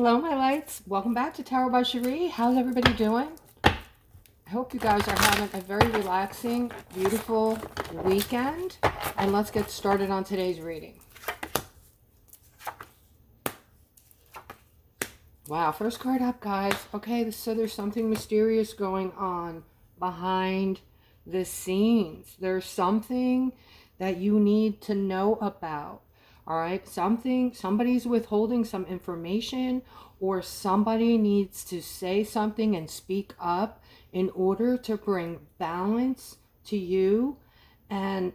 Hello, my lights. Welcome back to Tarot by Cherie. How's everybody doing? I hope you guys are having a very relaxing, beautiful weekend. And let's get started on today's reading. Wow, first card up, guys. Okay, so there's something mysterious going on behind the scenes. There's something that you need to know about. All right, somebody's withholding some information, or somebody needs to say something and speak up in order to bring balance to you and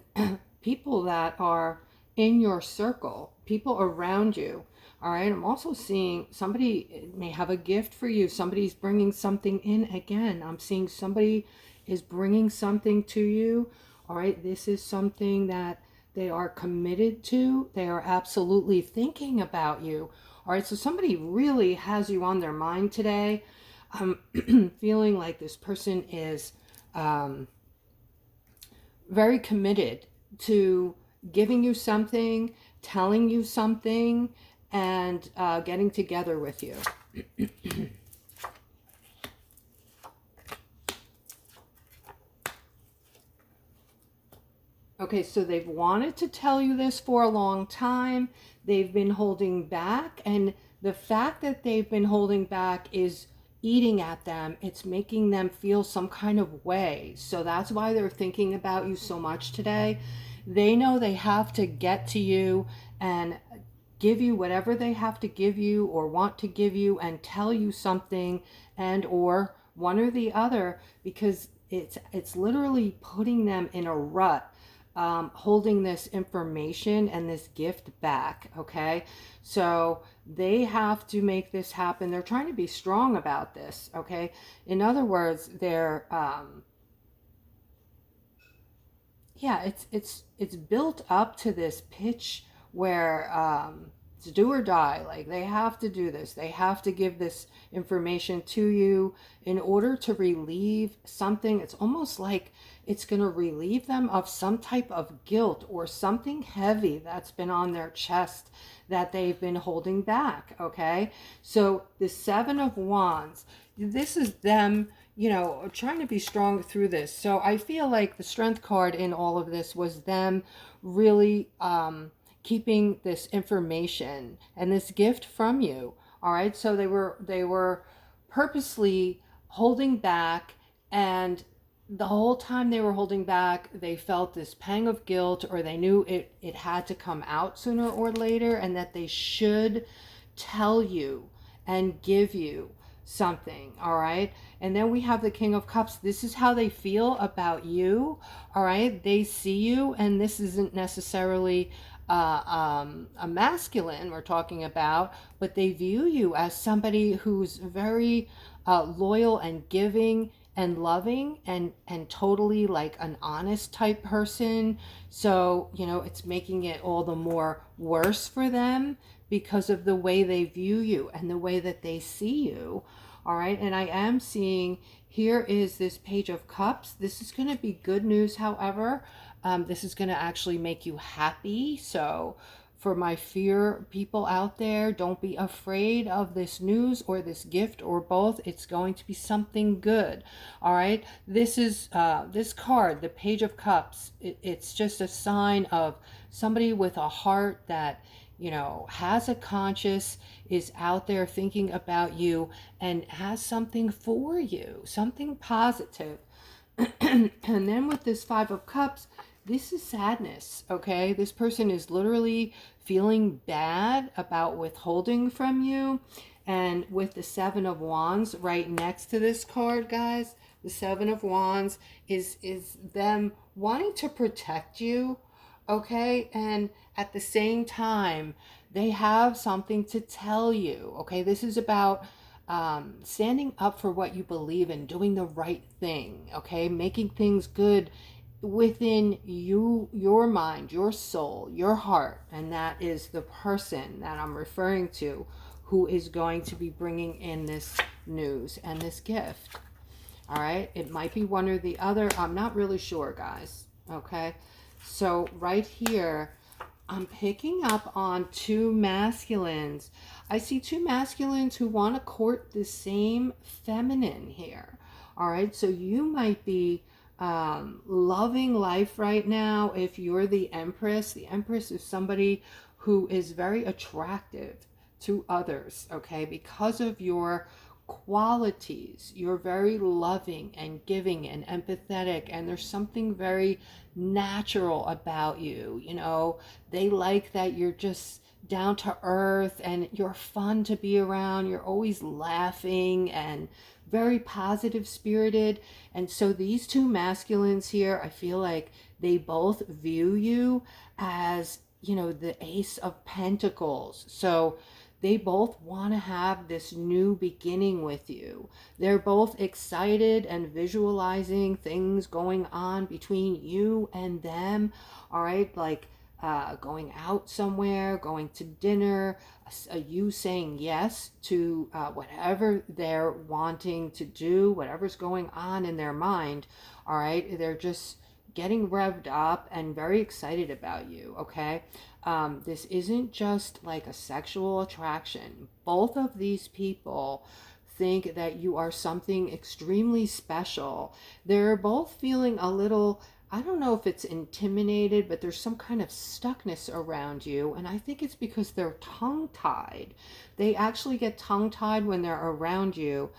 people that are in your circle, people around you. All right, I'm also seeing somebody may have a gift for you. Somebody's bringing something in again. I'm seeing somebody is bringing something to you. All right, this is something that they are committed to. They are absolutely thinking about you. All right, so somebody really has you on their mind today. I'm feeling like this person is very committed to giving you something, telling you something, and getting together with you. Okay, so they've wanted to tell you this for a long time. They've been holding back, and the fact that they've been holding back is eating at them. It's making them feel some kind of way. So that's why they're thinking about you so much today. They know they have to get to you and give you whatever they have to give you or want to give you and tell you something, and or one or the other, because it's literally putting them in a rut. Holding this information and this gift back. Okay, so they have to make this happen. They're trying to be strong about this. Okay, in other words, they're yeah, it's built up to this pitch where it's do or die. Like, they have to do this. They have to give this information to you in order to relieve something. It's almost like it's going to relieve them of some type of guilt or something heavy that's been on their chest that they've been holding back. Okay, so the Seven of Wands, this is them, you know, trying to be strong through this. So I feel like the Strength card in all of this was them really keeping this information and this gift from you. All right, so they were purposely holding back, and the whole time they were holding back, they felt this pang of guilt, or they knew it had to come out sooner or later, and that they should tell you and give you something. All right, and then we have the King of Cups. This is how they feel about you. All right, they see you, and this isn't necessarily a masculine we're talking about, but they view you as somebody who's very loyal and giving and loving and totally like an honest type person. So, you know, it's making it all the more worse for them because of the way they view you and the way that they see you. All right, and I am seeing here is this Page of Cups. This is going to be good news, however. This is going to actually make you happy. So for my fear people out there, don't be afraid of this news or this gift or both. It's going to be something good. All right, this is this card, the Page of Cups. It's just a sign of somebody with a heart that, you know, has a conscience, is out there thinking about you, and has something for you, something positive. And then with this Five of Cups, this is sadness. Okay, this person is literally feeling bad about withholding from you. And with the Seven of Wands right next to this card, guys, the Seven of Wands is them wanting to protect you. Okay, and at the same time, they have something to tell you. Okay, this is about standing up for what you believe in, doing the right thing. Okay, making things good within you, your mind, your soul, your heart. And that is the person that I'm referring to, who is going to be bringing in this news and this gift. All right, it might be one or the other. I'm not really sure, guys. Okay, so right here I'm picking up on two masculines. I see two masculines who want to court the same feminine here. All right, so you might be loving life right now if you're the Empress. The Empress is somebody who is very attractive to others, okay, because of your qualities. You're very loving and giving and empathetic, and there's something very natural about you. You know, they like that you're just down to earth and you're fun to be around. You're always laughing and very positive spirited. And so these two masculines here, I feel like they both view you as, you know, the Ace of Pentacles. So they both want to have this new beginning with you. They're both excited and visualizing things going on between you and them. All right, like going out somewhere, going to dinner, you saying yes to whatever they're wanting to do, whatever's going on in their mind. All right, they're just getting revved up and very excited about you, okay? This isn't just like a sexual attraction. Both of these people think that you are something extremely special. They're both feeling a little, I don't know if it's intimidated, but there's some kind of stuckness around you. And I think it's because they're tongue-tied. They actually get tongue-tied when they're around you.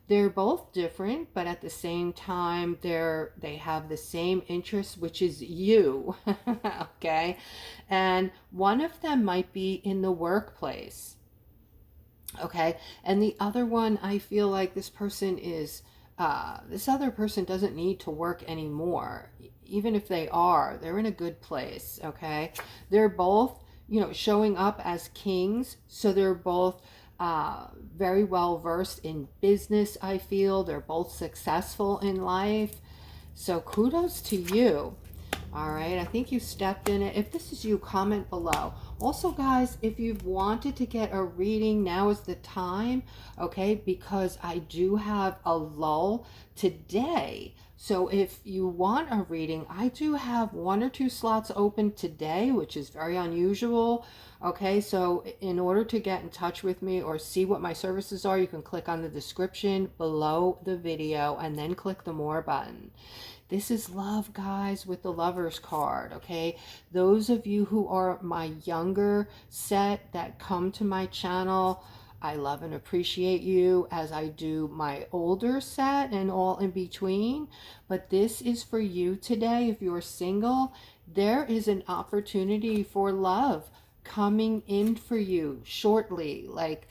They're both different, but at the same time, they have the same interest, which is you. Okay? And one of them might be in the workplace. Okay? And the other one, I feel like this other person doesn't need to work anymore. Even if they are, they're in a good place. Okay? They're both, you know, showing up as kings. So they're both very well versed in business, I feel. They're both successful in life. So kudos to you. All right, I think you stepped in it. If this is you, comment below. Also, guys, if you've wanted to get a reading, now is the time, okay? Because I do have a lull today. So if you want a reading, I do have 1 or 2 slots open today, which is very unusual. Okay, so in order to get in touch with me or see what my services are, you can click on the description below the video and then click the more button. This is love, guys, with the Lovers card, okay? Those of you who are my younger set that come to my channel, I love and appreciate you as I do my older set and all in between. But this is for you today. If you're single, there is an opportunity for love coming in for you shortly, like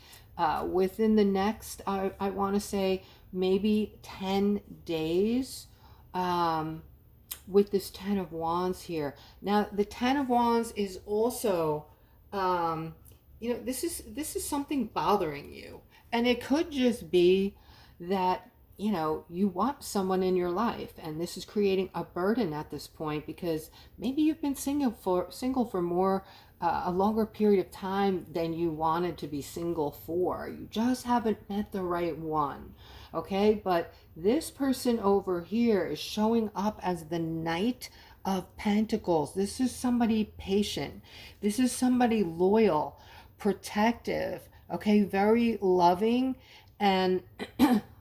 within the next, I want to say maybe 10 days. With this 10 of Wands here. Now, the 10 of Wands is also, you know, this is something bothering you. And it could just be that, you know, you want someone in your life, and this is creating a burden at this point because maybe you've been single for more, a longer period of time than you wanted to be single for. You just haven't met the right one. Okay, but this person over here is showing up as the Knight of Pentacles. This is somebody patient. This is somebody loyal, protective, okay, very loving. And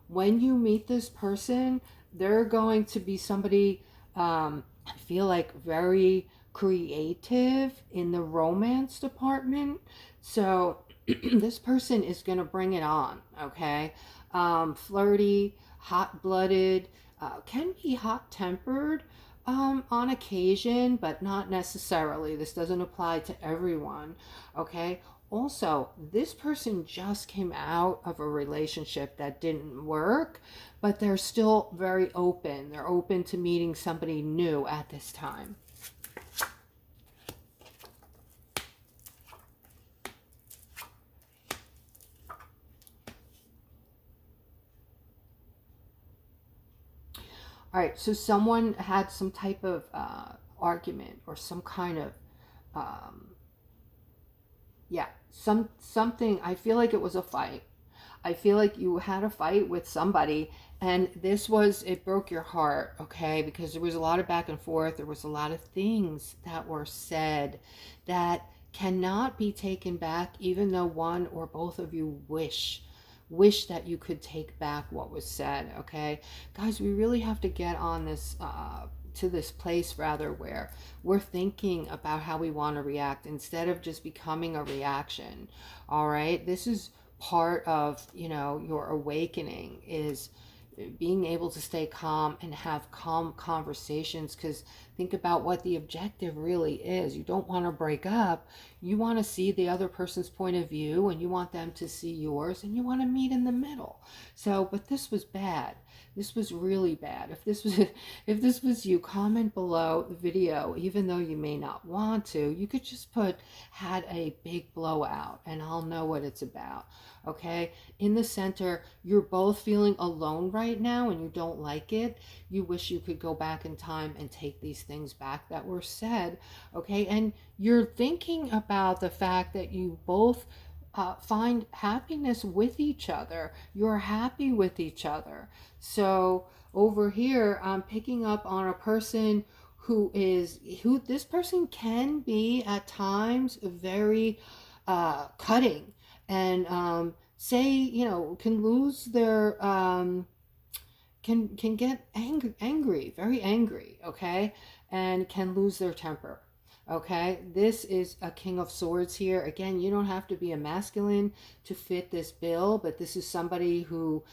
when you meet this person, they're going to be somebody, I feel like, very creative in the romance department. So this person is going to bring it on, okay? Flirty, hot-blooded, can be hot-tempered on occasion, but not necessarily. This doesn't apply to everyone, okay? Also, this person just came out of a relationship that didn't work, but they're still very open. They're open to meeting somebody new at this time. All right, so someone had some type of argument or some kind of, yeah, something. I feel like it was a fight. I feel like you had a fight with somebody, and it broke your heart, okay? Because there was a lot of back and forth. There was a lot of things that were said that cannot be taken back, even though one or both of you wish that you could take back what was said. Okay, guys, we really have to get on this to this place rather where we're thinking about how we want to react instead of just becoming a reaction. All right, this is part of, you know, your awakening, is being able to stay calm and have calm conversations. Because think about what the objective really is. You don't want to break up. You want to see the other person's point of view, and you want them to see yours, and you want to meet in the middle. So, but this was bad. This was really bad. If this was you, comment below the video, even though you may not want to. You could just put "had a big blowout" and I'll know what it's about. Okay, in the center, you're both feeling alone right now and you don't like it. You wish you could go back in time and take these things back that were said. Okay, and you're thinking about the fact that you both find happiness with each other. You're happy with each other. So over here, I'm picking up on a person who this person can be at times very cutting, and say, you know, can lose their can get angry, very angry, okay, and can lose their temper. Okay, this is a King of Swords here. Again, you don't have to be a masculine to fit this bill, but this is somebody who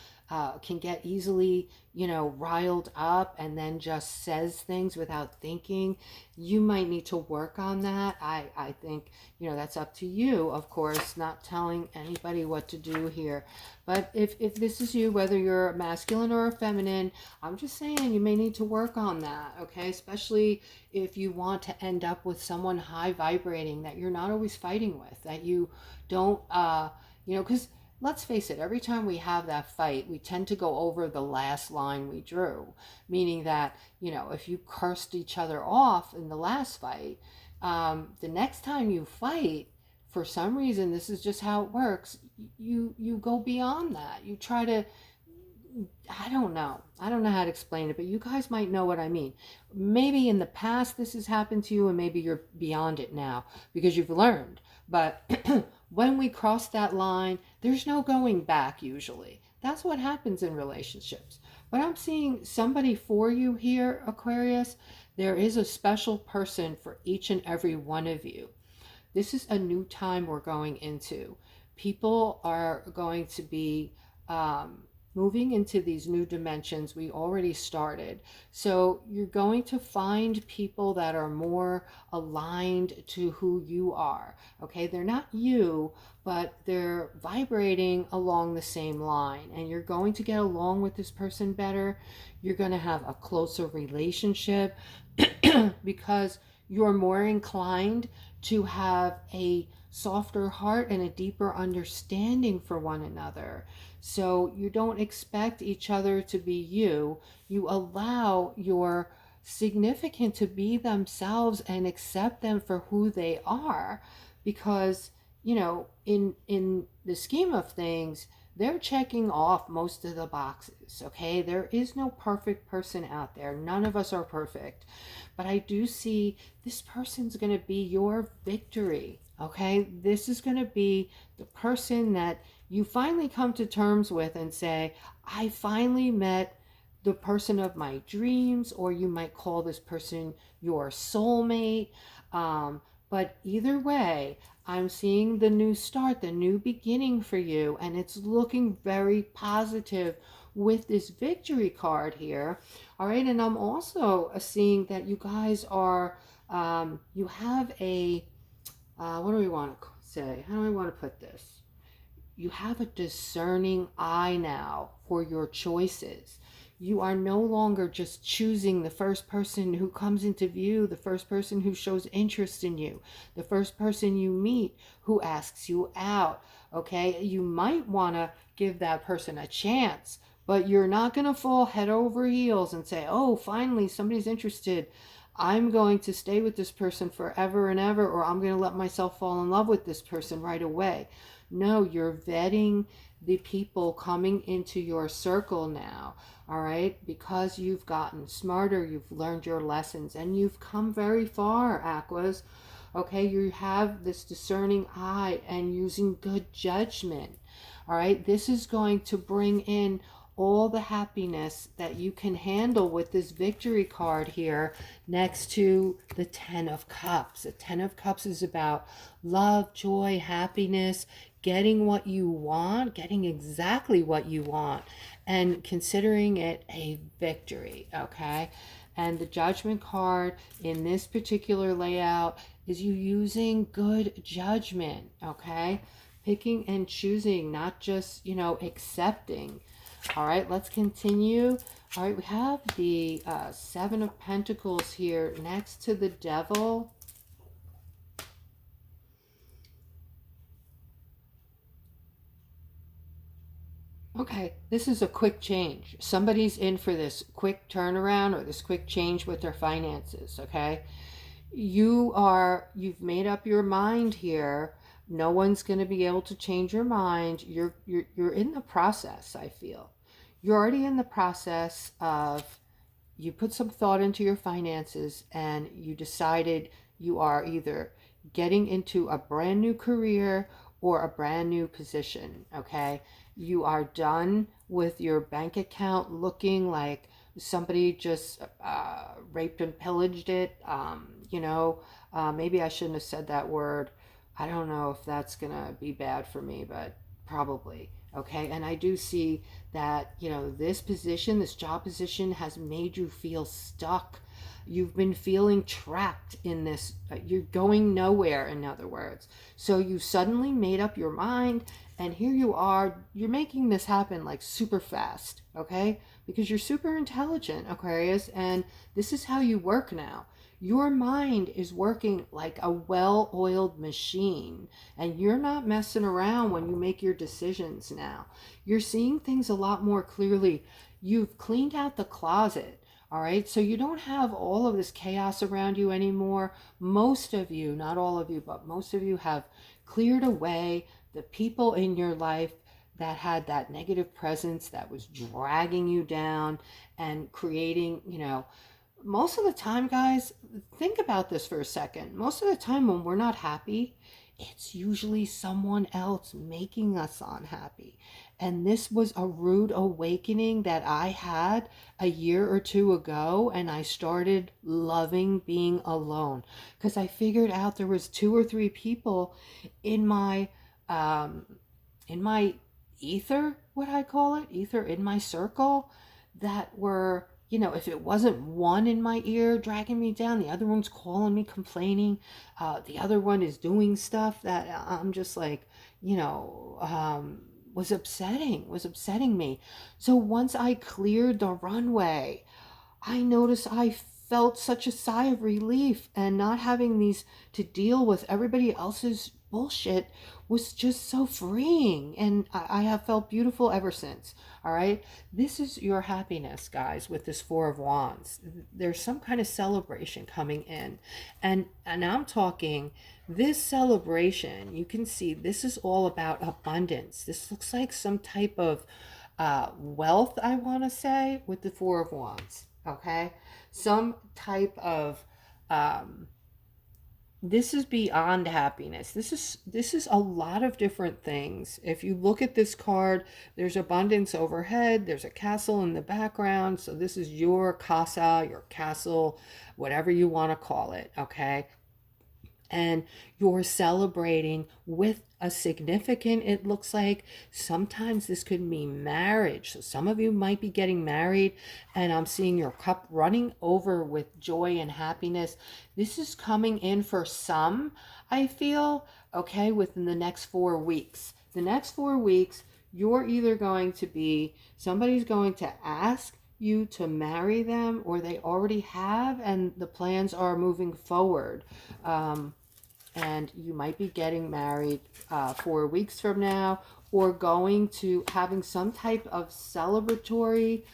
can get easily, you know, riled up and then just says things without thinking. You might need to work on that. I think, you know, that's up to you, of course, not telling anybody what to do here. But if this is you, whether you're a masculine or a feminine, I'm just saying you may need to work on that, okay? Especially if you want to end up with someone high vibrating that you're not always fighting with, that you don't, you know, because let's face it, every time we have that fight, we tend to go over the last line we drew, meaning that, you know, if you cursed each other off in the last fight, the next time you fight, for some reason, this is just how it works, you go beyond that. You try to, I don't know how to explain it, but you guys might know what I mean. Maybe in the past this has happened to you, and maybe you're beyond it now because you've learned. But when we cross that line, there's no going back usually. That's what happens in relationships. But I'm seeing somebody for you here, Aquarius. There is a special person for each and every one of you. This is a new time we're going into. People are going to be moving into these new dimensions. We already started. So you're going to find people that are more aligned to who you are. Okay, they're not you, but they're vibrating along the same line, and you're going to get along with this person better. You're going to have a closer relationship because you're more inclined to have a softer heart and a deeper understanding for one another. So you don't expect each other to be you. You allow your significant to be themselves and accept them for who they are, because, you know, in the scheme of things, they're checking off most of the boxes. Okay, there is no perfect person out there. None of us are perfect, but I do see this person's going to be your victory. Okay, this is going to be the person that you finally come to terms with and say, I finally met the person of my dreams, or you might call this person your soulmate. But either way, I'm seeing the new start, the new beginning for you, and it's looking very positive with this victory card here. All right, and I'm also seeing that you guys are, you have a, what do we want to say? How do I want to put this? You have a discerning eye now for your choices. You are no longer just choosing the first person who comes into view, the first person who shows interest in you, the first person you meet who asks you out. Okay, you might want to give that person a chance, but you're not going to fall head over heels and say, oh, finally somebody's interested. I'm going to stay with this person forever and ever, or I'm going to let myself fall in love with this person right away. No, you're vetting the people coming into your circle now, all right? Because you've gotten smarter, you've learned your lessons, and you've come very far, Aquas. Okay, you have this discerning eye and using good judgment. All right, this is going to bring in all the happiness that you can handle with this victory card here next to the 10 of Cups. The 10 of Cups is about love, joy, happiness, getting what you want, getting exactly what you want, and considering it a victory, okay? And the Judgment card in this particular layout is you using good judgment, okay? Picking and choosing, not just, accepting. All right, let's continue. All right, we have the Seven of Pentacles here next to the Devil. Okay, this is a quick change. Somebody's in for this quick turnaround or this quick change with their finances, okay? You've made up your mind here. No one's going to be able to change your mind. You're in the process, I feel. You're already in the process of, you put some thought into your finances and you decided you are either getting into a brand new career or a brand new position, okay? You are done with your bank account looking like somebody just raped and pillaged it. Maybe I shouldn't have said that word. I don't know if that's going to be bad for me, but probably. Okay, and I do see that, this position, this job position has made you feel stuck. You've been feeling trapped in this. You're going nowhere, in other words. So you suddenly made up your mind, and here you are. You're making this happen like super fast, okay? Because you're super intelligent, Aquarius, and this is how you work now. Your mind is working like a well-oiled machine, and you're not messing around when you make your decisions now. You're seeing things a lot more clearly. You've cleaned out the closet, all right? So you don't have all of this chaos around you anymore. Most of you, not all of you, but most of you have cleared away the people in your life that had that negative presence that was dragging you down and creating, most of the time, guys, think about this for a second. Most of the time when we're not happy, it's usually someone else making us unhappy. And this was a rude awakening that I had a year or two ago, and I started loving being alone because I figured out there was 2 or 3 people in my ether, what I call it, ether in my circle that were, if it wasn't one in my ear dragging me down, the other one's calling me, complaining. The other one is doing stuff that I'm just like, was upsetting me. So once I cleared the runway, I noticed I felt such a sigh of relief, and not having these to deal with everybody else's bullshit was just so freeing, and I have felt beautiful ever since. All right, this is your happiness, guys, with this Four of Wands. There's some kind of celebration coming in, and I'm talking this celebration. You can see this is all about abundance. This looks like some type of wealth, I want to say, with the Four of Wands. Okay, some type of this is beyond happiness. This is a lot of different things. If you look at this card, there's abundance overhead, there's a castle in the background. So this is your casa, your castle, whatever you want to call it, okay? And you're celebrating with a significant, it looks like sometimes this could mean marriage. So some of you might be getting married, and I'm seeing your cup running over with joy and happiness. This is coming in for some, I feel, okay, within the next 4 weeks. The next 4 weeks, you're either going to be, somebody's going to ask you to marry them, or they already have and the plans are moving forward. And you might be getting married 4 weeks from now, or going to having some type of celebratory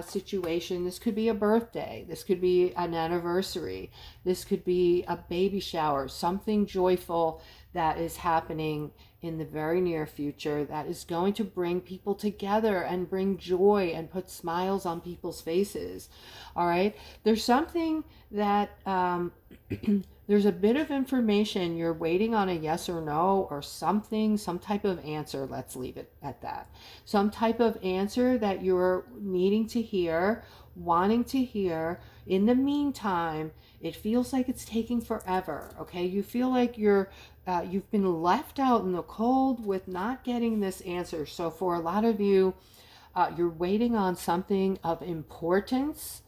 situation. This could be a birthday, this could be an anniversary, this could be a baby shower, something joyful that is happening in the very near future that is going to bring people together and bring joy and put smiles on people's faces. All right. There's something that there's a bit of information you're waiting on, a yes or no or something, some type of answer. Let's leave it at that. Some type of answer that you're needing to hear, wanting to hear. In the meantime, it feels like it's taking forever. Okay, you feel like you've been left out in the cold with not getting this answer. So for a lot of you, you're waiting on something of importance.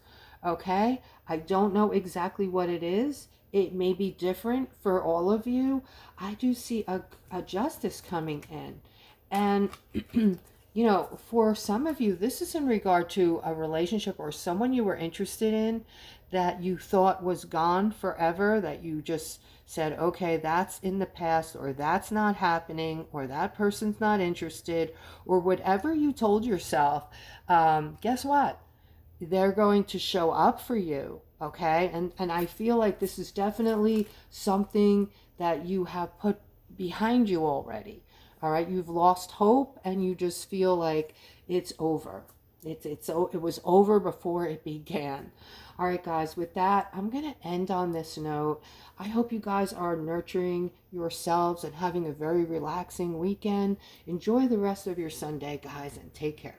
Okay, I don't know exactly what it is. It may be different for all of you. I do see a justice coming in. And, for some of you, this is in regard to a relationship or someone you were interested in that you thought was gone forever, that you just said, okay, that's in the past, or that's not happening, or that person's not interested, or whatever you told yourself. Guess what? They're going to show up for you. Okay, and I feel like this is definitely something that you have put behind you already. All right, you've lost hope and you just feel like it's over. It was over before it began. All right, guys, with that, I'm going to end on this note. I hope you guys are nurturing yourselves and having a very relaxing weekend. Enjoy the rest of your Sunday, guys, and take care.